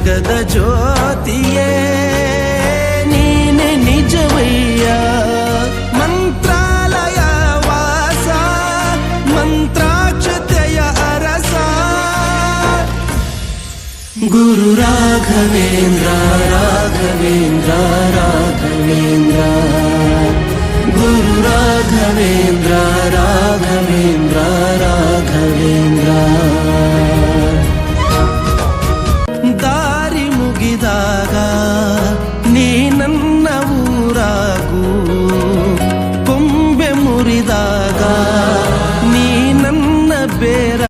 ಜಗದ ಜ್ಯೋತಿಯೇ ನೀನೆ ನಿಜವಯ್ಯ. ಮಂತ್ರಾಲಯ ವಾಸ ಮಂತ್ರಾಕ್ಷತೆಯ ಅರಸ ಗುರು ರಾಘವೇಂದ್ರ ರಾಘವೇಂದ್ರ ರಾಘವೇಂದ್ರ ಗುರು ರಾಘವೇಂದ್ರ ರಾಘವೇಂದ್ರ ರಾಘವೇಂದ್ರ. ದಾರಿ ಮುಗಿದಾಗ ನೀ ನನ್ನ ಊರಾಗು, ಕೊಂಬೆ ಮುರಿದಾಗ ನೀ ನನ್ನ ಬೇರ